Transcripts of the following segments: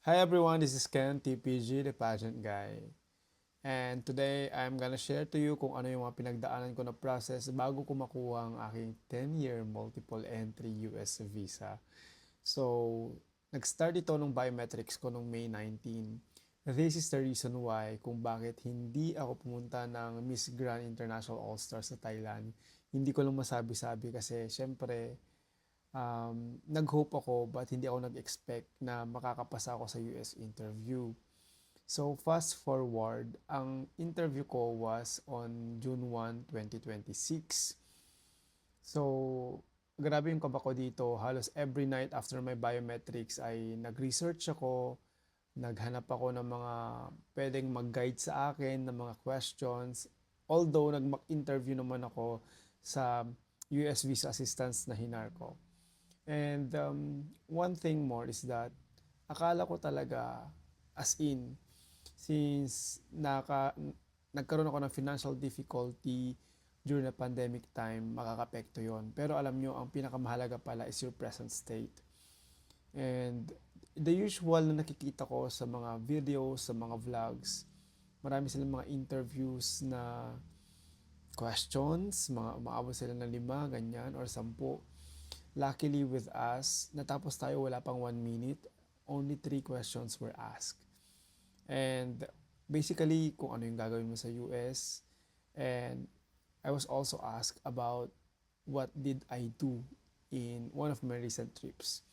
Hi everyone, this is Ken, TPG, the pageant guy. And today, I'm gonna share to you kung ano yung mga pinagdaanan ko na process bago ko makuha ang aking 10-year multiple entry US visa. So, nag-start ito nung biometrics ko nung May 19. This is the reason why kung bakit hindi ako pumunta ng Miss Grand International All-Stars sa Thailand. Hindi ko lang masabi-sabi kasi syempre nag-hope ako but hindi ako nag-expect na makakapasa ako sa US interview. So fast forward, ang interview ko was on June 1, 2026. So grabe yung kaba ko dito. Halos every night after my biometrics ay nag-research ako, naghanap ako ng mga pwedeng mag-guide sa akin ng mga questions. Although nag-interview naman ako sa US Visa Assistance na hinar ko. And one thing more is that akala ko talaga as in since nagkaroon ako ng financial difficulty during the pandemic time, makakapekto yon. Pero alam nyo, ang pinakamahalaga pala is your present state. And the usual na nakikita ko sa mga videos, sa mga vlogs, marami silang mga interviews na questions, mga umaabot sila ng 5, ganyan, or 10. Luckily with us, natapos tayo wala pang 1 minute. Only 3 questions were asked. And basically, kung ano yung gagawin mo sa US. And I was also asked about what did I do in one of my recent trips.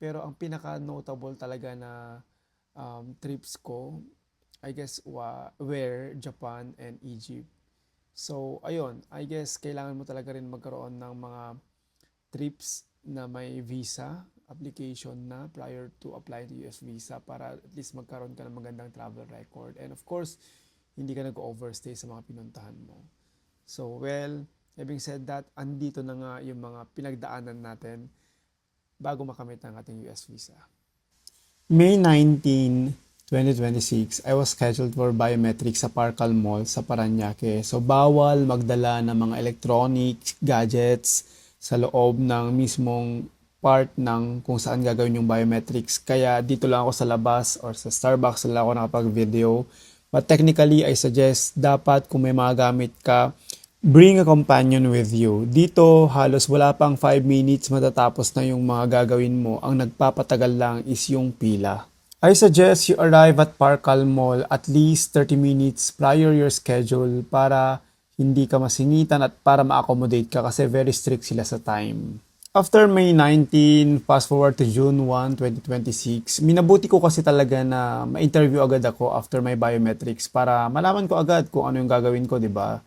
Pero ang pinaka-notable talaga na trips ko, I guess, were Japan and Egypt. So, ayun, I guess kailangan mo talaga rin magkaroon ng mga trips na may visa application na prior to apply to US visa para at least magkaroon ka ng magandang travel record. And of course, hindi ka nag-overstay sa mga pinuntahan mo. So, well, having said that, andito na nga yung mga pinagdaanan natin bago makamit ang ating US visa. May 19, 2026, I was scheduled for biometrics sa Parcal Mall sa Paranaque. So, bawal magdala ng mga electronic gadgets sa loob ng mismong part ng kung saan gagawin yung biometrics. Kaya dito lang ako sa labas or sa Starbucks lang ako nakapag-video. But technically, I suggest dapat kung may mga gamit ka, bring a companion with you. Dito, halos wala pang 5 minutes matatapos na yung mga gagawin mo. Ang nagpapatagal lang is yung pila. I suggest you arrive at Parcal Mall at least 30 minutes prior your schedule para hindi ka masingitan at para ma-accommodate ka kasi very strict sila sa time. After May 19, fast forward to June 1, 2026, minabuti ko kasi talaga na ma-interview agad ako after my biometrics para malaman ko agad kung ano yung gagawin ko, di ba?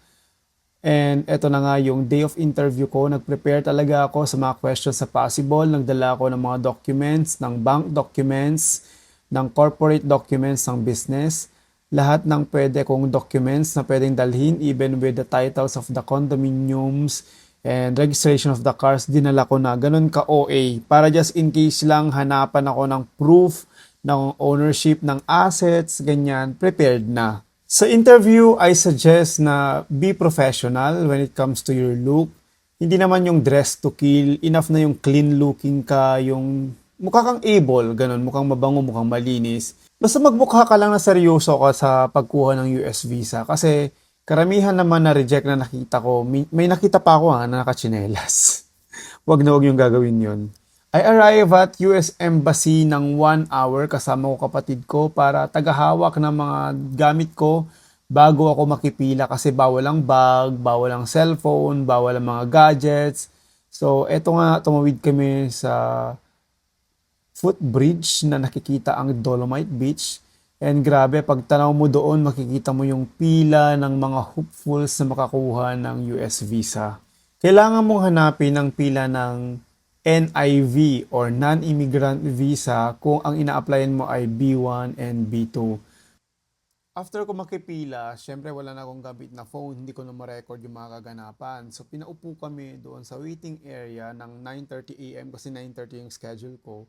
And eto na nga yung day of interview ko. Nag-prepare talaga ako sa mga questions sa possible. Nagdala ako ng mga documents, ng bank documents, ng corporate documents ng business. Lahat ng pwede kong documents na pwedeng dalhin, even with the titles of the condominiums and registration of the cars, dinala ko na. Ganun ka OA. Para just in case lang hanapan ako ng proof ng ownership ng assets, ganyan, prepared na. Sa interview, I suggest na be professional when it comes to your look. Hindi naman yung dress to kill. Enough na yung clean looking ka, yung mukha kang able, ganun, mukhang mabango, mukhang malinis. Basta magmukha ka lang na seryoso ka sa pagkuha ng US visa. Kasi karamihan naman na reject na nakita ko, may nakita pa ako na nakachinelas. Wag na wag yung gagawin yon. I arrive at US Embassy ng 1 hour kasama ko kapatid ko para tagahawak ng mga gamit ko bago ako makipila kasi bawal ang bag, bawal ang cellphone, bawal ang mga gadgets. So, eto nga, tumawid kami sa footbridge na nakikita ang Dolomite Beach. And grabe, pag tanaw mo doon, makikita mo yung pila ng mga hopefuls na makakuha ng US visa. Kailangan mong hanapin ang pila ng NIV or Non-Immigrant Visa kung ang ina-applyan mo ay B1 and B2. After ko makipila, syempre wala na akong gamit na phone, hindi ko na ma-record yung mga kaganapan. So pinaupo kami doon sa waiting area ng 9:30 a.m. kasi 9:30 yung schedule ko.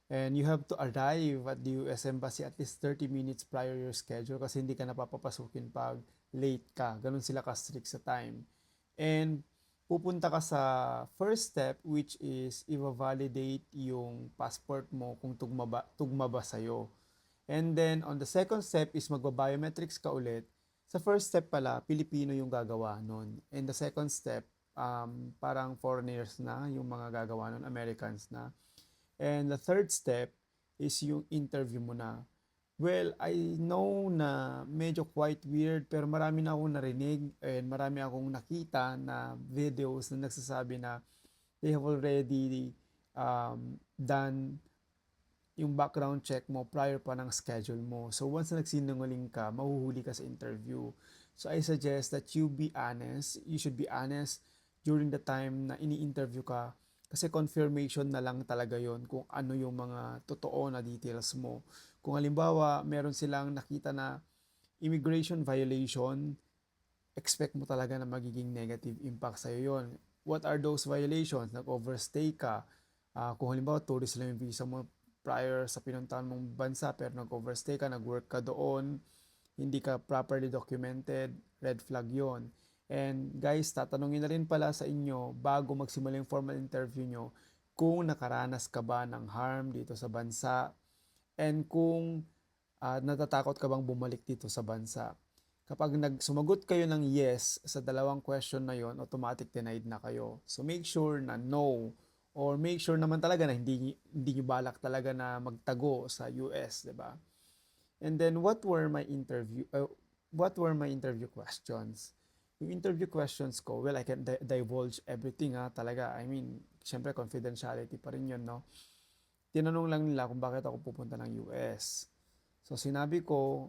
And you have to arrive at the US Embassy at least 30 minutes prior your schedule kasi hindi ka napapapasukin pag late ka. Ganun sila ka-strict sa time. And pupunta ka sa first step, which is i-validate yung passport mo kung tugma ba sa'yo. And then, on the second step is magba-biometrics ka ulit. Sa first step pala, Pilipino yung gagawa nun. And the second step, parang foreigners na yung mga gagawa nun, Americans na. And the third step is yung interview mo na. Well, I know na medyo quite weird pero marami na akong narinig and marami akong nakita na videos na nagsasabi na they have already done yung background check mo prior pa ng schedule mo. So once na nagsinungaling ka, mahuhuli ka sa interview. So I suggest that you be honest. You should be honest during the time na ini-interview ka kasi confirmation na lang talaga yon kung ano yung mga totoo na details mo. Kung halimbawa, meron silang nakita na immigration violation, expect mo talaga na magiging negative impact sa'yo yon. What are those violations? Nag-overstay ka. Kung halimbawa, tourist lang yung visa mo prior sa pinuntahan mong bansa pero nag-overstay ka, nag-work ka doon, hindi ka properly documented, red flag yon. And guys, tatanungin na rin pala sa inyo bago magsimula yung formal interview nyo kung nakaranas ka ba ng harm dito sa bansa and kung natatakot ka bang bumalik dito sa bansa. Kapag sumagot kayo ng yes sa dalawang question na yon, automatic denied na kayo. So make sure na no or make sure naman talaga na hindi nyo balak talaga na magtago sa US, 'di ba? And then what were my interview questions? Yung interview questions ko, well, I can divulge everything talaga. I mean, syempre confidentiality pa rin yun, no? Tinanong lang nila kung bakit ako pupunta ng US. So, sinabi ko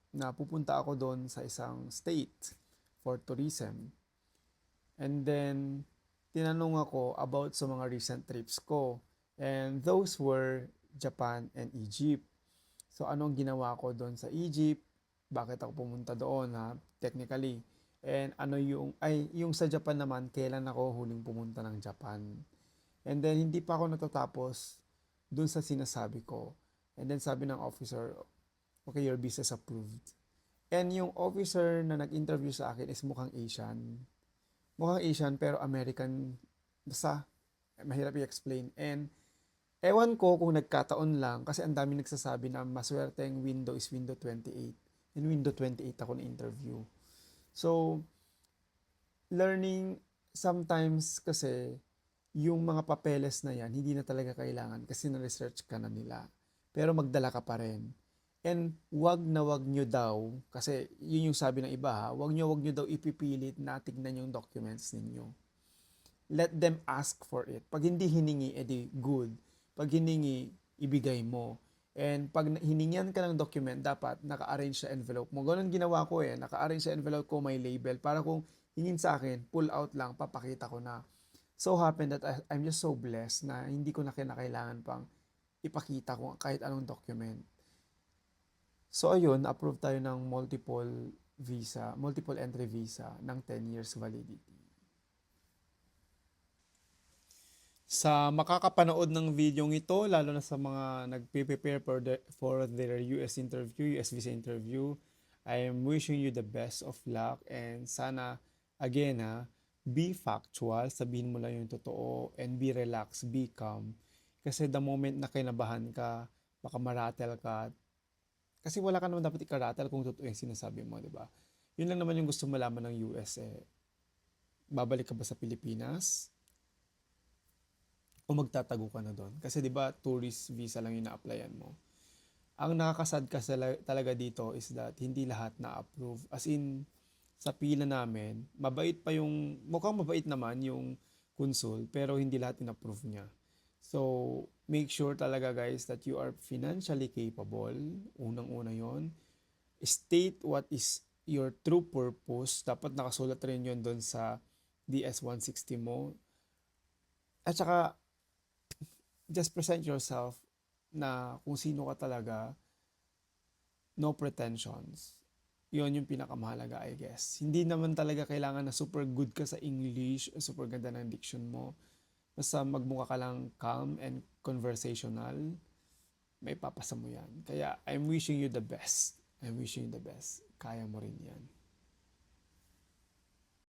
na pupunta ako doon sa isang state for tourism. And then, tinanong ako about sa mga recent trips ko. And those were Japan and Egypt. So, anong ginawa ko doon sa Egypt? Bakit ako pumunta doon technically? And ano yung sa Japan naman, kailan ako huling pumunta ng Japan? And then, hindi pa ako natatapos doon sa sinasabi ko. And then, sabi ng officer, okay, your visa is approved. And yung officer na nag-interview sa akin is mukhang Asian. Mukhang Asian pero American. Basta, mahirap i-explain. And ewan ko kung nagkataon lang kasi ang dami nagsasabi na maswerteng window is window 28. In window 28 ako na-interview. So, learning sometimes kasi yung mga papeles na yan, hindi na talaga kailangan kasi na-research ka na nila. Pero magdala ka pa rin. And wag nyo daw, kasi yun yung sabi ng iba wag nyo daw ipipilit na tignan yung documents ninyo. Let them ask for it. Pag hindi hiningi, edi good. Pag hiningi, ibigay mo. And pag hiningian ka ng document, dapat naka-arrange sa envelope mo. Ganun ginawa ko naka-arrange sa envelope ko, may label. Para kung hingin sa akin, pull out lang, papakita ko na. So happened that I'm just so blessed na hindi ko na kinakailangan pang ipakita ko kahit anong document. So ayun, approve tayo ng multiple entry visa ng 10 years validity. Sa makakapanood ng video ito, lalo na sa mga nagpe-prepare for their US visa interview, I am wishing you the best of luck and sana, again be factual, sabihin mo lang yung totoo and be relaxed, be calm. Kasi the moment na kinabahan ka, baka maratel ka. Kasi wala ka naman dapat ikaratel kung totoo yung sinasabi mo, di ba? Yun lang naman yung gusto malaman ng US babalik ka ba sa Pilipinas? O magtatago ka na doon. Kasi 'di ba tourist visa lang yung na-applyan mo. Ang nakakasad ka talaga dito is that hindi lahat na-approve. As in, sa pila namin, mukhang mabait naman yung consul, pero hindi lahat in-approve niya. So, make sure talaga guys that you are financially capable. Unang-una yon. State what is your true purpose. Dapat nakasulat rin yon doon sa DS-160 mo. At saka, just present yourself na kung sino ka talaga, no pretensions. Yun yung pinakamahalaga, I guess. Hindi naman talaga kailangan na super good ka sa English, super ganda ng diction mo. Basta magmukha ka lang calm and conversational, may papasa mo yan. Kaya, I'm wishing you the best. I'm wishing you the best. Kaya mo rin yan.